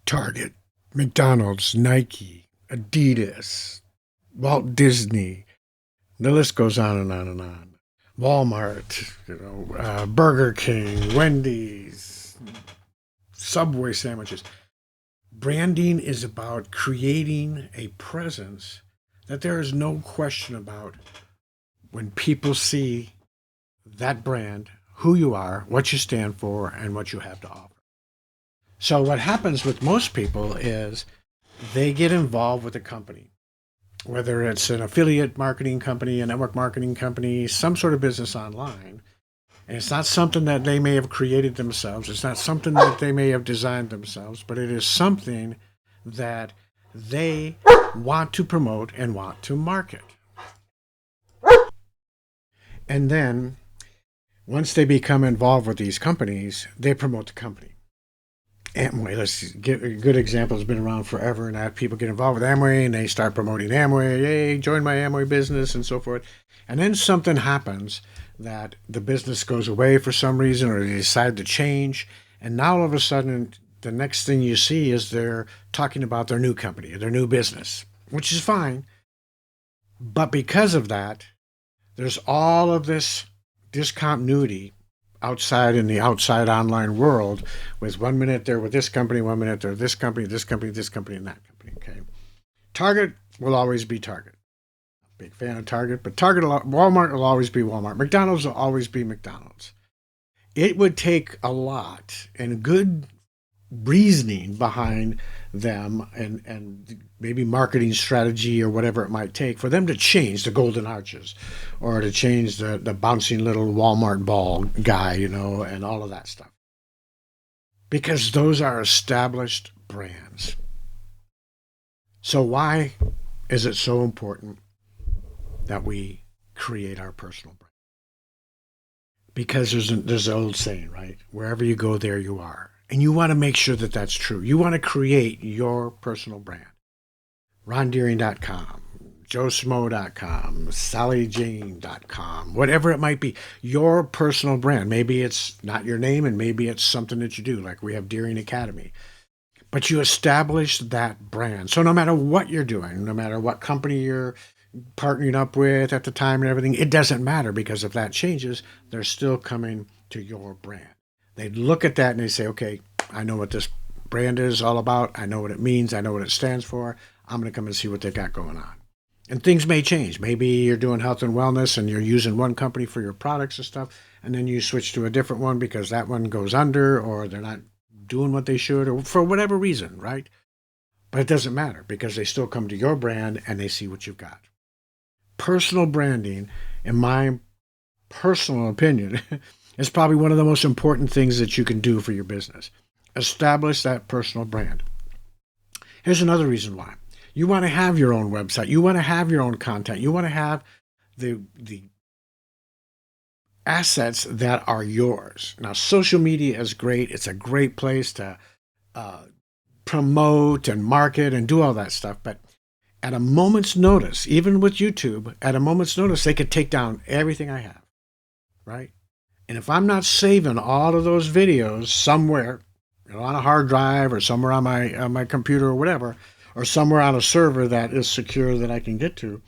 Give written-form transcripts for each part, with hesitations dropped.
Target, McDonald's, Nike, Adidas, Walt Disney. The list goes on and on and on. Walmart, Burger King, Wendy's, Subway sandwiches. Branding is about creating a presence that there is no question about when people see that brand, who you are, what you stand for, and what you have to offer. So what happens with most people is they get involved with a company, whether it's an affiliate marketing company, a network marketing company, some sort of business online. And it's not something that they may have created themselves. It's not something that they may have designed themselves, but it is something that they want to promote and want to market. And then once they become involved with these companies, they promote the company. Amway, let's get a good example, has been around forever, and that people get involved with Amway and they start promoting Amway, hey, join my Amway business and so forth. And then something happens that the business goes away for some reason, or they decide to change. And now all of a sudden, the next thing you see is they're talking about their new company, their new business, which is fine. But because of that, there's all of this discontinuity outside in the outside online world, with 1 minute they're with this company, 1 minute they're this company, this company, this company, and that company. Okay. Target will always be Target. Big fan of Target, but Walmart will always be Walmart. McDonald's will always be McDonald's. It would take a lot and good reasoning behind them and maybe marketing strategy or whatever it might take for them to change the golden arches or to change the bouncing little Walmart ball guy, and all of that stuff. Because those are established brands. So why is it so important that we create our personal brand? Because there's an old saying, right? Wherever you go, there you are. And you want to make sure that that's true. You want to create your personal brand. RonDeering.com, JoeSmo.com, SallyJane.com, whatever it might be. Your personal brand. Maybe it's not your name and maybe it's something that you do, like we have Deering Academy. But you establish that brand. So no matter what you're doing, no matter what company you're partnering up with at the time and everything, it doesn't matter, because if that changes, they're still coming to your brand. They look at that and they say, okay, I know what this brand is all about. I know what it means. I know what it stands for. I'm going to come and see what they've got going on. And things may change. Maybe you're doing health and wellness and you're using one company for your products and stuff, and then you switch to a different one because that one goes under or they're not doing what they should, or for whatever reason, right? But it doesn't matter, because they still come to your brand and they see what you've got. Personal branding, in my personal opinion, is probably one of the most important things that you can do for your business. Establish that personal brand. Here's another reason why. You want to have your own website. You want to have your own content. You want to have the assets that are yours. Now, social media is great. It's a great place to promote and market and do all that stuff. But at a moment's notice, even with YouTube, at a moment's notice, they could take down everything I have, right? And if I'm not saving all of those videos somewhere, on a hard drive or somewhere on my computer or whatever, or somewhere on a server that is secure that I can get to,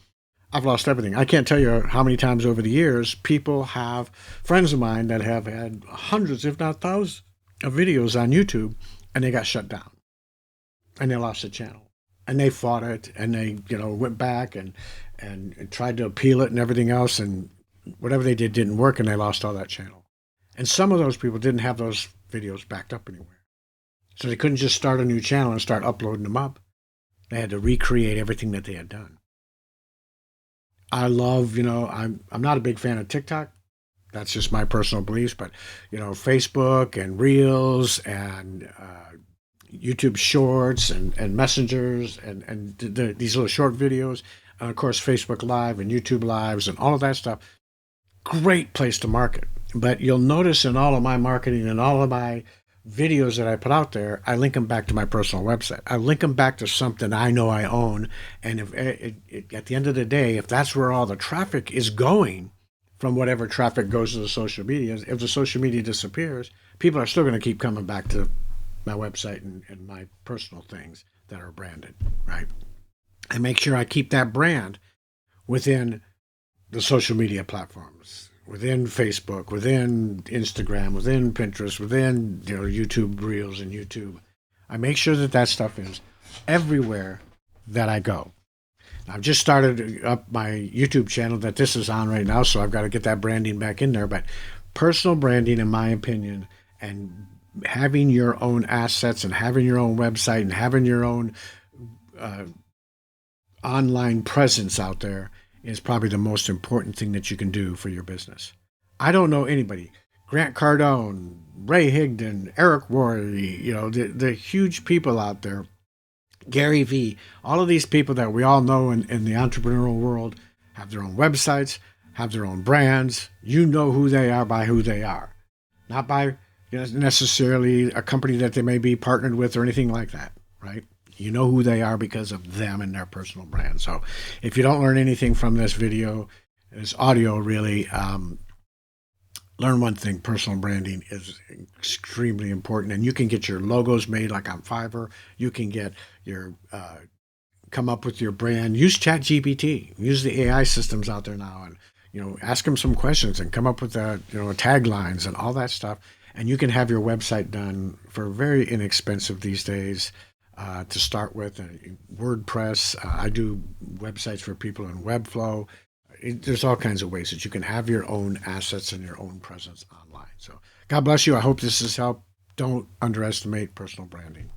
I've lost everything. I can't tell you how many times over the years people have, friends of mine that have had hundreds, if not thousands, of videos on YouTube, and they got shut down. And they lost the channel. And they fought it, and they, went back and tried to appeal it and everything else, and whatever they did didn't work, and they lost all that channel. And some of those people didn't have those videos backed up anywhere. So they couldn't just start a new channel and start uploading them up. They had to recreate everything that they had done. I love, I'm not a big fan of TikTok. That's just my personal beliefs. But, Facebook and Reels and YouTube Shorts and Messengers and these little short videos. And, of course, Facebook Live and YouTube Lives and all of that stuff. Great place to market. But you'll notice in all of my marketing and all of my videos that I put out there, I link them back to my personal website. I link them back to something I know I own. And if at the end of the day, if that's where all the traffic is going, from whatever traffic goes to the social media, if the social media disappears, people are still going to keep coming back to my website and my personal things that are branded, right? I make sure I keep that brand within the social media platforms, within Facebook, within Instagram, within Pinterest, within YouTube Reels and YouTube. I make sure that that stuff is everywhere that I go. I've just started up my YouTube channel that this is on right now, so I've got to get that branding back in there. But personal branding, in my opinion, and having your own assets and having your own website and having your own uh, online presence out there is probably the most important thing that you can do for your business. I don't know anybody. Grant Cardone, Ray Higdon, Eric Worre, the huge people out there, Gary Vee, all of these people that we all know in the entrepreneurial world have their own websites, have their own brands. You know who they are by who they are, not by necessarily a company that they may be partnered with or anything like that, right? You know who they are because of them and their personal brand. So if you don't learn anything from this video, this audio really, learn one thing: personal branding is extremely important. And you can get your logos made like on Fiverr. You can get your come up with your brand. Use ChatGPT. Use the AI systems out there now, and ask them some questions and come up with taglines and all that stuff. And you can have your website done for very inexpensive these days. To start with, WordPress. I do websites for people in Webflow. There's all kinds of ways that you can have your own assets and your own presence online. So God bless you. I hope this has helped. Don't underestimate personal branding.